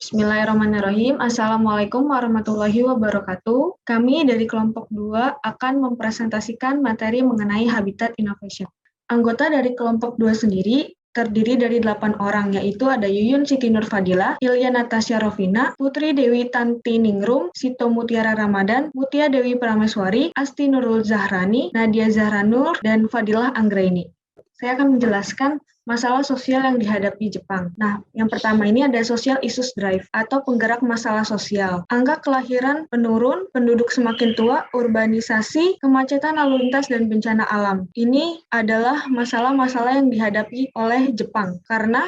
Bismillahirrahmanirrahim. Assalamualaikum warahmatullahi wabarakatuh. Kami dari kelompok 2 akan mempresentasikan materi mengenai Habitat Innovation. Anggota dari kelompok 2 sendiri terdiri dari 8 orang, yaitu ada Yuyun Siti Nurfadila, Ilya Natasha Rovina, Putri Dewi Tanti Ningrum, Sito Mutiara Ramadan, Mutia Dewi Prameswari, Asti Nurul Zahrani, Nadia Zahranur, dan Fadilah Anggraini. Saya akan menjelaskan masalah sosial yang dihadapi Jepang. Nah, yang pertama ini ada Social Issues Drive atau penggerak masalah sosial. Angka kelahiran menurun, penduduk semakin tua, urbanisasi, kemacetan lalu lintas, dan bencana alam. Ini adalah masalah-masalah yang dihadapi oleh Jepang karena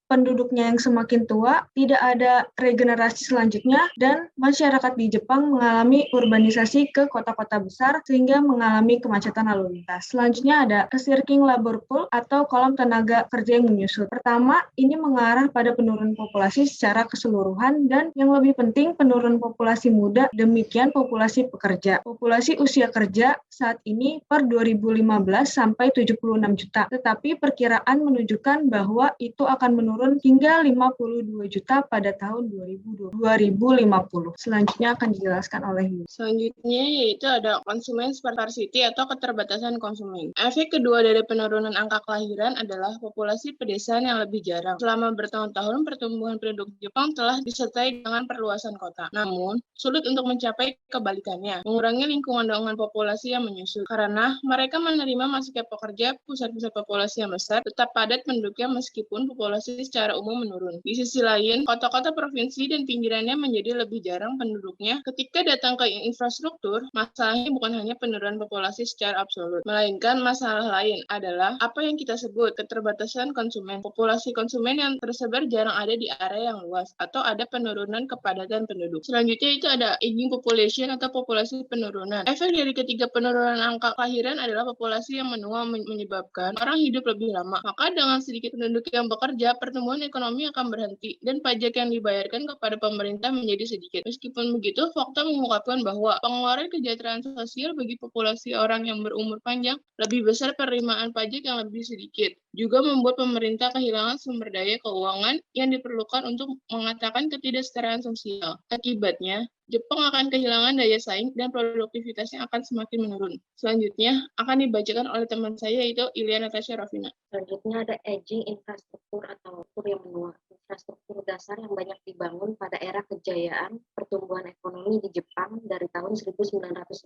penduduknya yang semakin tua, tidak ada regenerasi selanjutnya, dan masyarakat di Jepang mengalami urbanisasi ke kota-kota besar sehingga mengalami kemacetan lalu lintas. Selanjutnya ada shrinking labor pool atau kolam tenaga kerja yang menyusut. Pertama, ini mengarah pada penurunan populasi secara keseluruhan dan yang lebih penting penurunan populasi muda, demikian populasi pekerja. Populasi usia kerja saat ini per 2015 sampai 76 juta, tetapi perkiraan menunjukkan bahwa itu akan menurun hingga 52 juta pada tahun 2050. Selanjutnya akan dijelaskan oleh Yu. Selanjutnya yaitu ada konsumen scarcity atau keterbatasan konsumen. Efek kedua dari penurunan angka kelahiran adalah populasi pedesaan yang lebih jarang. Selama bertahun-tahun pertumbuhan penduduk Jepang telah disertai dengan perluasan kota. Namun, sulit untuk mencapai kebalikannya, mengurangi lingkungan dengan populasi yang menyusut. Karena mereka menerima masuknya pekerja, pusat-pusat populasi yang besar tetap padat penduduknya meskipun populasi secara umum menurun. Di sisi lain, kota-kota provinsi dan pinggirannya menjadi lebih jarang penduduknya. Ketika datang ke infrastruktur, masalahnya bukan hanya penurunan populasi secara absolut, melainkan masalah lain adalah apa yang kita sebut keterbatasan konsumen. Populasi konsumen yang tersebar jarang ada di area yang luas, atau ada penurunan kepadatan penduduk. Selanjutnya itu ada aging population atau populasi penurunan. Efek dari ketiga penurunan angka kelahiran adalah populasi yang menua menyebabkan orang hidup lebih lama. Maka dengan sedikit penduduk yang bekerja, pertumbuhan ekonomi akan berhenti dan pajak yang dibayarkan kepada pemerintah menjadi sedikit. Meskipun begitu, fakta mengungkapkan bahwa pengeluaran kesejahteraan sosial bagi populasi orang yang berumur panjang lebih besar penerimaan pajak yang lebih sedikit. Juga membuat pemerintah kehilangan sumber daya keuangan yang diperlukan untuk mengatakan ketidaksetaraan sosial. Akibatnya, Jepang akan kehilangan daya saing dan produktivitasnya akan semakin menurun. Selanjutnya akan dibacakan oleh teman saya yaitu Ilya Natasha Rovina. Selanjutnya ada aging infrastruktur atau yang menua. Infrastruktur dasar yang banyak dibangun pada era kejayaan pertumbuhan ekonomi di Jepang dari tahun 1950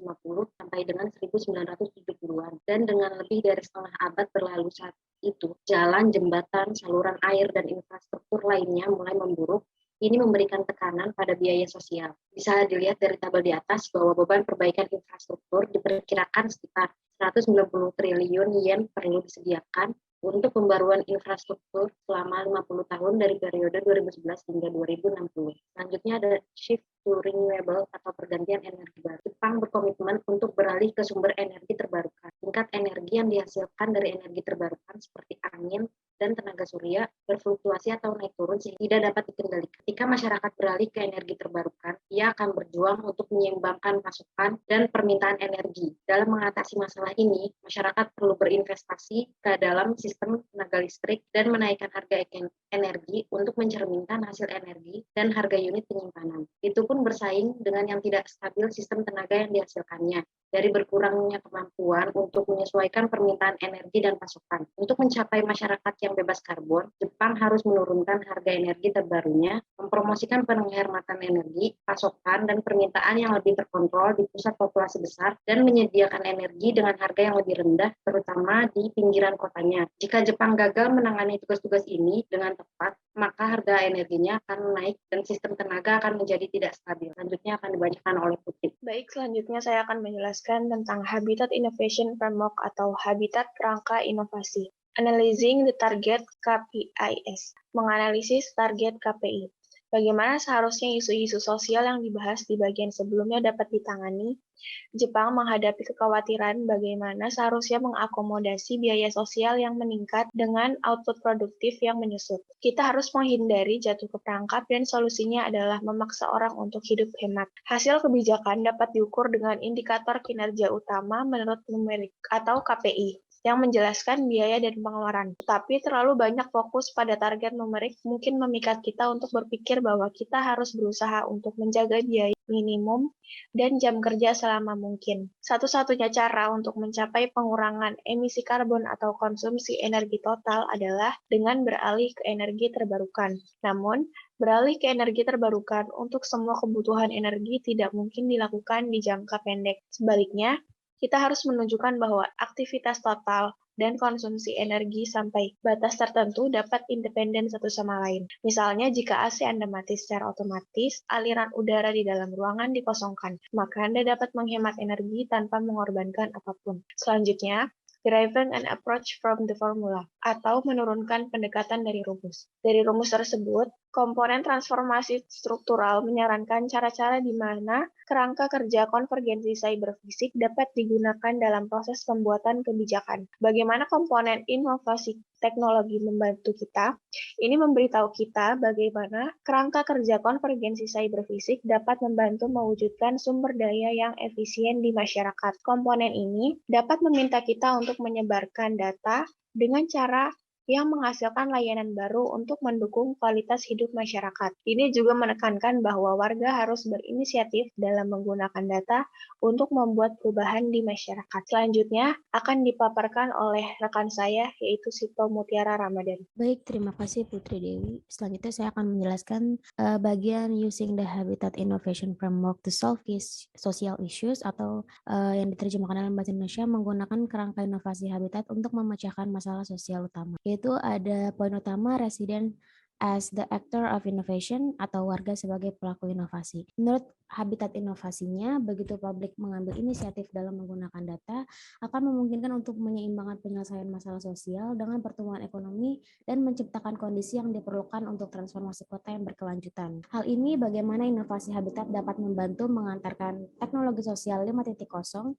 sampai dengan 1970-an. Dan dengan lebih dari setengah abad berlalu saat itu, jalan, jembatan, saluran air, dan infrastruktur lainnya mulai memburuk. Ini memberikan tekanan pada biaya sosial. Bisa dilihat dari tabel di atas bahwa beban perbaikan infrastruktur diperkirakan sekitar 190 triliun yen perlu disediakan untuk pembaruan infrastruktur selama 50 tahun dari periode 2011 hingga 2060. Selanjutnya ada shift to renewable atau pergantian energi baru. Jepang berkomitmen untuk beralih ke sumber energi terbarukan. Tingkat energi yang dihasilkan dari energi terbarukan seperti angin dan tenaga surya berfluktuasi atau naik turun sehingga tidak dapat dikendalikan. Ketika masyarakat beralih ke energi terbarukan, ia akan berjuang untuk menyeimbangkan pasokan dan permintaan energi. Dalam mengatasi masalah ini, masyarakat perlu berinvestasi ke dalam sistem tenaga listrik dan menaikkan harga energi untuk mencerminkan hasil energi dan harga unit penyimpanan. Itu pun bersaing dengan yang tidak stabil sistem tenaga yang dihasilkannya, dari berkurangnya kemampuan untuk menyesuaikan permintaan energi dan pasokan. Untuk mencapai masyarakat yang bebas karbon, Jepang harus menurunkan harga energi terbarunya, mempromosikan penghematan energi, pasokan, dan permintaan yang lebih terkontrol di pusat populasi besar, dan menyediakan energi dengan harga yang lebih rendah, terutama di pinggiran kotanya. Jika Jepang gagal menangani tugas-tugas ini dengan tepat, maka harga energinya akan naik dan sistem tenaga akan menjadi tidak stabil. Selanjutnya akan dibacakan oleh Putri. Baik, selanjutnya saya akan menjelaskan tentang Habitat Innovation Framework atau Habitat Kerangka Inovasi. Analyzing the Target KPIs, menganalisis target KPI. Bagaimana seharusnya isu-isu sosial yang dibahas di bagian sebelumnya dapat ditangani? Jepang menghadapi kekhawatiran bagaimana seharusnya mengakomodasi biaya sosial yang meningkat dengan output produktif yang menyusut. Kita harus menghindari jatuh ke perangkap dan solusinya adalah memaksa orang untuk hidup hemat. Hasil kebijakan dapat diukur dengan indikator kinerja utama menurut numerik atau KPI. yang menjelaskan biaya dan pengeluaran. Tapi terlalu banyak fokus pada target numerik mungkin memikat kita untuk berpikir bahwa kita harus berusaha untuk menjaga biaya minimum dan jam kerja selama mungkin. Satu-satunya cara untuk mencapai pengurangan emisi karbon atau konsumsi energi total adalah dengan beralih ke energi terbarukan. Namun, beralih ke energi terbarukan untuk semua kebutuhan energi tidak mungkin dilakukan di jangka pendek. Sebaliknya, kita harus menunjukkan bahwa aktivitas total dan konsumsi energi sampai batas tertentu dapat independen satu sama lain. Misalnya, jika AC Anda mati secara otomatis, aliran udara di dalam ruangan dikosongkan, maka Anda dapat menghemat energi tanpa mengorbankan apapun. Selanjutnya, deriving an approach from the formula, atau menurunkan pendekatan dari rumus. Dari rumus tersebut, komponen transformasi struktural menyarankan cara-cara di mana kerangka kerja konvergensi cyberfisik dapat digunakan dalam proses pembuatan kebijakan. Bagaimana komponen inovasi teknologi membantu kita? Ini memberitahu kita bagaimana kerangka kerja konvergensi cyberfisik dapat membantu mewujudkan sumber daya yang efisien di masyarakat. Komponen ini dapat meminta kita untuk menyebarkan data dengan cara yang menghasilkan layanan baru untuk mendukung kualitas hidup masyarakat. Ini juga menekankan bahwa warga harus berinisiatif dalam menggunakan data untuk membuat perubahan di masyarakat. Selanjutnya akan dipaparkan oleh rekan saya, yaitu Sito Mutiara Ramadhan. Baik, terima kasih Putri Dewi. Selanjutnya saya akan menjelaskan bagian using the Habitat Innovation Framework to solve social issues atau yang diterjemahkan dalam bahasa Indonesia menggunakan kerangka inovasi habitat untuk memecahkan masalah sosial utama. Yaitu ada poin utama resident as the actor of innovation atau warga sebagai pelaku inovasi. Menurut habitat inovasinya, begitu publik mengambil inisiatif dalam menggunakan data, akan memungkinkan untuk menyeimbangkan penyelesaian masalah sosial dengan pertumbuhan ekonomi dan menciptakan kondisi yang diperlukan untuk transformasi kota yang berkelanjutan. Hal ini bagaimana inovasi habitat dapat membantu mengantarkan teknologi sosial 5.0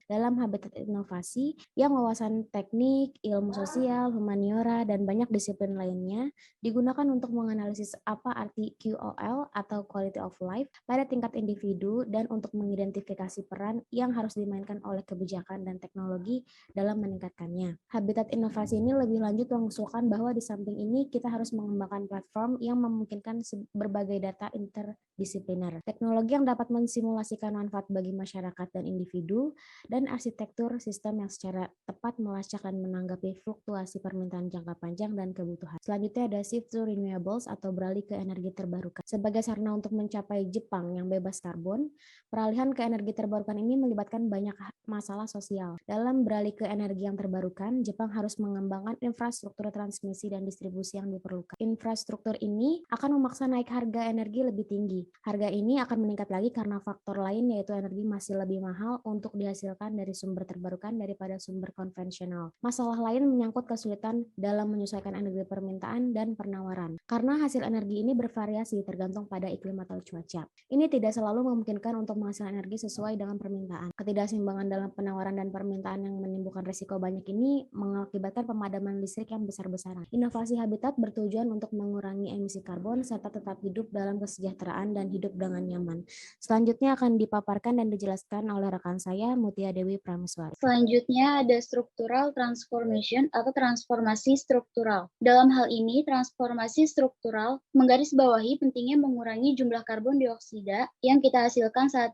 dalam habitat inovasi yang wawasan teknik, ilmu sosial, humaniora, dan banyak disiplin lainnya digunakan untuk menganalisis apa arti QOL atau quality of life pada tingkat individu dan untuk mengidentifikasi peran yang harus dimainkan oleh kebijakan dan teknologi dalam meningkatkannya. Habitat inovasi ini lebih lanjut mengusulkan bahwa di samping ini kita harus mengembangkan platform yang memungkinkan berbagai data interdisipliner, teknologi yang dapat mensimulasikan manfaat bagi masyarakat dan individu, dan arsitektur sistem yang secara tepat melacak dan menanggapi fluktuasi permintaan jangka panjang dan kebutuhan. Selanjutnya ada shift to renewables atau beralih ke energi terbarukan. Sebagai sarana untuk mencapai Jepang yang bebas karbon, peralihan ke energi terbarukan ini melibatkan banyak masalah sosial. Dalam beralih ke energi yang terbarukan, Jepang harus mengembangkan infrastruktur transmisi dan distribusi yang diperlukan. Infrastruktur ini akan memaksa naik harga energi lebih tinggi. Harga ini akan meningkat lagi karena faktor lain, yaitu energi masih lebih mahal untuk dihasilkan dari sumber terbarukan daripada sumber konvensional. Masalah lain menyangkut kesulitan dalam menyesuaikan energi permintaan dan penawaran, karena hasil energi ini bervariasi tergantung pada iklim atau cuaca. Ini tidak selalu memungkinkan untuk menghasilkan energi sesuai dengan permintaan. Ketidakseimbangan dalam penawaran dan permintaan yang menimbulkan risiko banyak ini mengakibatkan pemadaman listrik yang besar-besaran. Inovasi habitat bertujuan untuk mengurangi emisi karbon serta tetap hidup dalam kesejahteraan dan hidup dengan nyaman. Selanjutnya akan dipaparkan dan dijelaskan oleh rekan saya, Mutia Dewi Prameswari. Selanjutnya ada structural transformation atau transformasi struktural. Dalam hal ini, transformasi struktural menggarisbawahi pentingnya mengurangi jumlah karbon dioksida yang kita hasilkan saat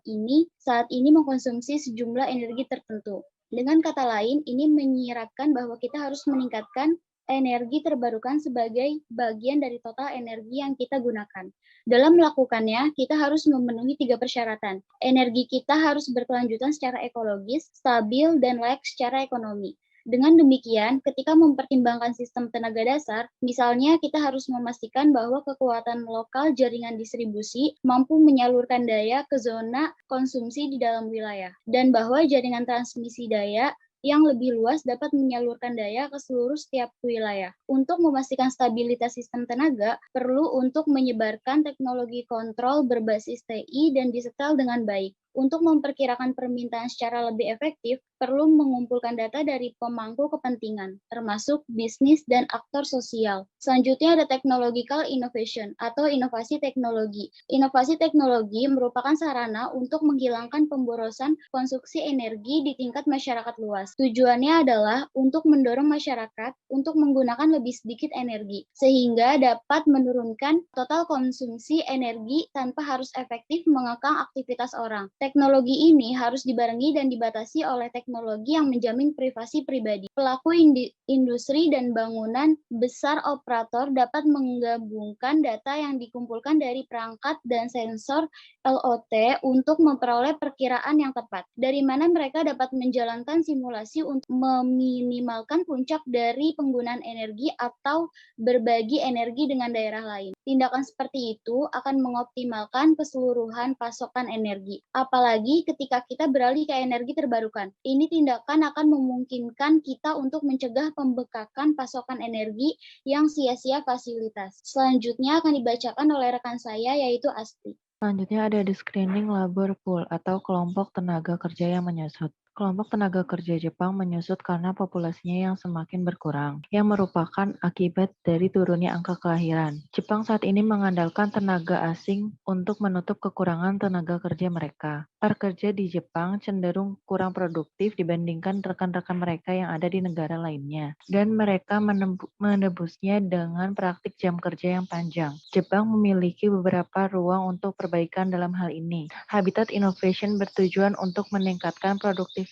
ini mengkonsumsi sejumlah energi tertentu. Dengan kata lain, ini menyiratkan bahwa kita harus meningkatkan energi terbarukan sebagai bagian dari total energi yang kita gunakan. Dalam melakukannya, kita harus memenuhi 3 persyaratan. Energi kita harus berkelanjutan secara ekologis, stabil, dan layak secara ekonomi. Dengan demikian, ketika mempertimbangkan sistem tenaga dasar, misalnya kita harus memastikan bahwa kekuatan lokal jaringan distribusi mampu menyalurkan daya ke zona konsumsi di dalam wilayah, dan bahwa jaringan transmisi daya yang lebih luas dapat menyalurkan daya ke seluruh setiap wilayah. Untuk memastikan stabilitas sistem tenaga, perlu untuk menyebarkan teknologi kontrol berbasis TI dan disetel dengan baik. Untuk memperkirakan permintaan secara lebih efektif, perlu mengumpulkan data dari pemangku kepentingan, termasuk bisnis dan aktor sosial. Selanjutnya ada technological innovation atau inovasi teknologi. Inovasi teknologi merupakan sarana untuk menghilangkan pemborosan konsumsi energi di tingkat masyarakat luas. Tujuannya adalah untuk mendorong masyarakat untuk menggunakan lebih sedikit energi, sehingga dapat menurunkan total konsumsi energi tanpa harus efektif mengekang aktivitas orang. Teknologi ini harus dibarengi dan dibatasi oleh teknologi yang menjamin privasi pribadi. Pelaku industri dan bangunan besar operator dapat menggabungkan data yang dikumpulkan dari perangkat dan sensor LOT untuk memperoleh perkiraan yang tepat, dari mana mereka dapat menjalankan simulasi untuk meminimalkan puncak dari penggunaan energi atau berbagi energi dengan daerah lain. Tindakan seperti itu akan mengoptimalkan keseluruhan pasokan energi, apalagi ketika kita beralih ke energi terbarukan. Ini tindakan akan memungkinkan kita untuk mencegah pembekakan pasokan energi yang sia-sia fasilitas. Selanjutnya akan dibacakan oleh rekan saya, yaitu Asti. Selanjutnya ada the screening labor pool atau kelompok tenaga kerja yang menyusut. Kelompok tenaga kerja Jepang menyusut karena populasinya yang semakin berkurang, yang merupakan akibat dari turunnya angka kelahiran. Jepang saat ini mengandalkan tenaga asing untuk menutup kekurangan tenaga kerja mereka. Pekerja di Jepang cenderung kurang produktif dibandingkan rekan-rekan mereka yang ada di negara lainnya, dan mereka menebusnya dengan praktik jam kerja yang panjang. Jepang memiliki beberapa ruang untuk perbaikan dalam hal ini. Habitat Innovation bertujuan untuk meningkatkan produktivitas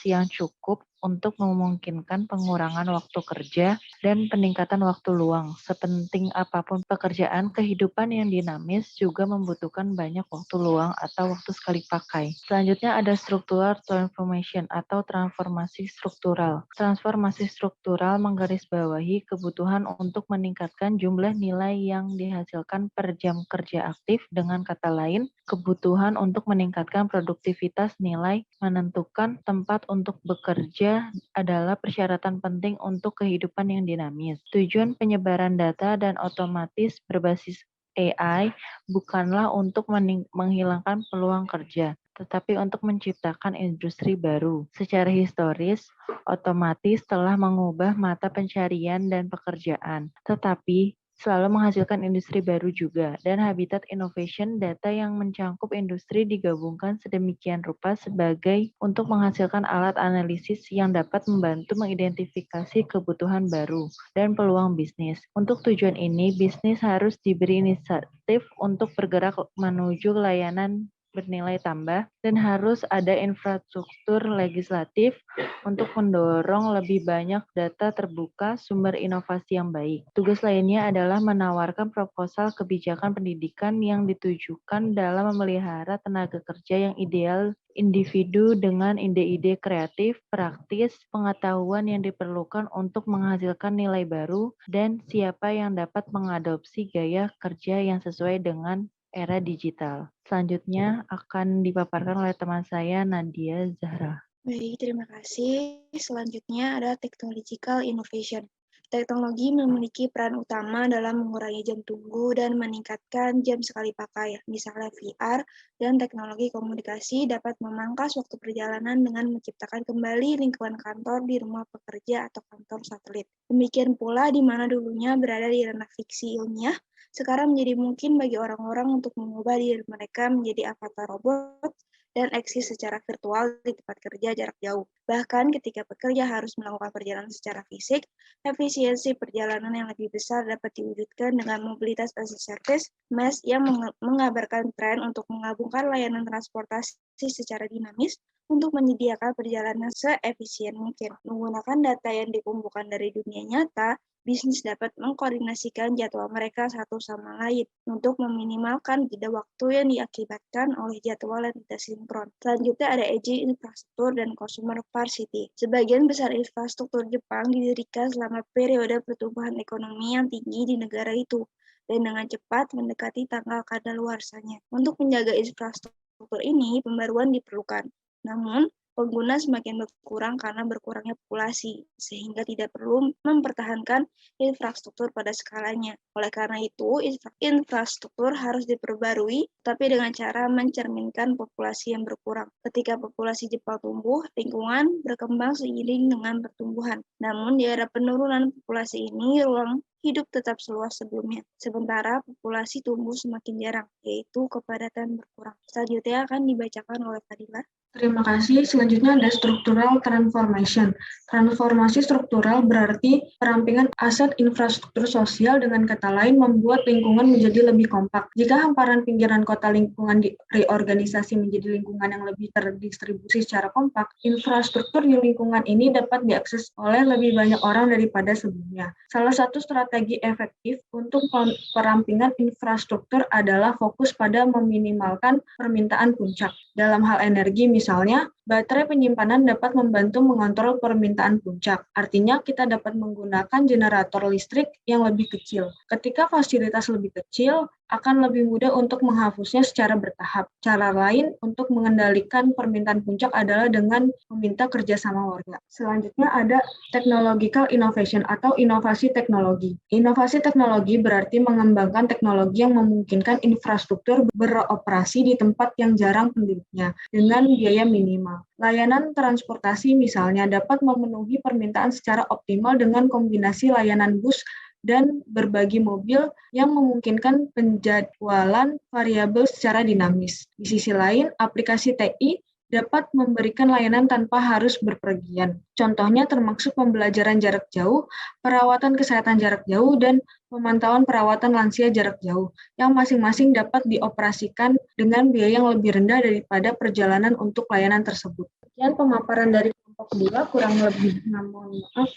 yang cukup untuk memungkinkan pengurangan waktu kerja dan peningkatan waktu luang. Sepenting apapun pekerjaan, kehidupan yang dinamis juga membutuhkan banyak waktu luang atau waktu sekali pakai. Selanjutnya ada structural transformation atau transformasi struktural. Transformasi struktural menggarisbawahi kebutuhan untuk meningkatkan jumlah nilai yang dihasilkan per jam kerja aktif. Dengan kata lain, kebutuhan untuk meningkatkan produktivitas nilai menentukan tempat untuk bekerja adalah persyaratan penting untuk kehidupan yang dinamis. Tujuan penyebaran data dan otomatis berbasis AI bukanlah untuk menghilangkan peluang kerja, tetapi untuk menciptakan industri baru. Secara historis, otomatis telah mengubah mata pencarian dan pekerjaan, tetapi selalu menghasilkan industri baru juga, dan habitat innovation data yang mencangkup industri digabungkan sedemikian rupa sebagai untuk menghasilkan alat analisis yang dapat membantu mengidentifikasi kebutuhan baru dan peluang bisnis. Untuk tujuan ini, bisnis harus diberi inisiatif untuk bergerak menuju layanan bernilai tambah, dan harus ada infrastruktur legislatif untuk mendorong lebih banyak data terbuka, sumber inovasi yang baik. Tugas lainnya adalah menawarkan proposal kebijakan pendidikan yang ditujukan dalam memelihara tenaga kerja yang ideal, individu dengan ide-ide kreatif, praktis, pengetahuan yang diperlukan untuk menghasilkan nilai baru, dan siapa yang dapat mengadopsi gaya kerja yang sesuai dengan era digital. Selanjutnya akan dipaparkan oleh teman saya, Nadia Zahra. Baik, terima kasih. Selanjutnya ada technological innovation. Teknologi memiliki peran utama dalam mengurangi jam tunggu dan meningkatkan jam sekali pakai. Misalnya VR dan teknologi komunikasi dapat memangkas waktu perjalanan dengan menciptakan kembali lingkungan kantor di rumah pekerja atau kantor satelit. Demikian pula di mana dulunya berada di ranah fiksi ilmiah, sekarang menjadi mungkin bagi orang-orang untuk mengubah diri mereka menjadi avatar robot dan eksis secara virtual di tempat kerja jarak jauh. Bahkan ketika pekerja harus melakukan perjalanan secara fisik, efisiensi perjalanan yang lebih besar dapat diwujudkan dengan mobilitas as a service, MES, yang mengabarkan tren untuk menggabungkan layanan transportasi secara dinamis untuk menyediakan perjalanan seefisien mungkin. Menggunakan data yang dikumpulkan dari dunia nyata, bisnis dapat mengkoordinasikan jadwal mereka satu sama lain untuk meminimalkan jeda waktu yang diakibatkan oleh jadwal yang tidak sinkron. Selanjutnya ada aging infrastruktur dan consumer varsity. Sebagian besar infrastruktur Jepang didirikan selama periode pertumbuhan ekonomi yang tinggi di negara itu dan dengan cepat mendekati tanggal kadaluarsanya. Untuk menjaga infrastruktur ini, pembaruan diperlukan. Namun, Pengguna semakin berkurang karena berkurangnya populasi, sehingga tidak perlu mempertahankan infrastruktur pada skalanya. Oleh karena itu, infrastruktur harus diperbarui, tapi dengan cara mencerminkan populasi yang berkurang. Ketika populasi Jepang tumbuh, lingkungan berkembang seiring dengan pertumbuhan. Namun, di era penurunan populasi ini, ruang hidup tetap seluas sebelumnya. Sementara populasi tumbuh semakin jarang, yaitu kepadatan berkurang. Selanjutnya akan dibacakan oleh Fadila. Terima kasih. Selanjutnya ada structural transformation. Transformasi struktural berarti perampingan aset infrastruktur sosial, dengan kata lain membuat lingkungan menjadi lebih kompak. Jika hamparan pinggiran kota lingkungan reorganisasi menjadi lingkungan yang lebih terdistribusi secara kompak, infrastruktur di lingkungan ini dapat diakses oleh lebih banyak orang daripada sebelumnya. Salah satu strategi efektif untuk perampingan infrastruktur adalah fokus pada meminimalkan permintaan puncak. Dalam hal energi misalnya, baterai penyimpanan dapat membantu mengontrol permintaan puncak. Artinya kita dapat menggunakan generator listrik yang lebih kecil. Ketika fasilitas lebih kecil, akan lebih mudah untuk menghapusnya secara bertahap. Cara lain untuk mengendalikan permintaan puncak adalah dengan meminta kerjasama warga. Selanjutnya ada technological innovation atau inovasi teknologi. Inovasi teknologi berarti mengembangkan teknologi yang memungkinkan infrastruktur beroperasi di tempat yang jarang penduduknya dengan biaya minimal. Layanan transportasi misalnya dapat memenuhi permintaan secara optimal dengan kombinasi layanan bus dan berbagi mobil yang memungkinkan penjadwalan variabel secara dinamis. Di sisi lain, aplikasi TI dapat memberikan layanan tanpa harus berpergian. Contohnya termasuk pembelajaran jarak jauh, perawatan kesehatan jarak jauh, dan pemantauan perawatan lansia jarak jauh, yang masing-masing dapat dioperasikan dengan biaya yang lebih rendah daripada perjalanan untuk layanan tersebut. Sekian pemaparan dari kelompok 2, kurang lebih mohon maaf.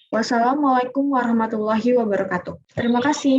Wassalamualaikum warahmatullahi wabarakatuh. Terima kasih.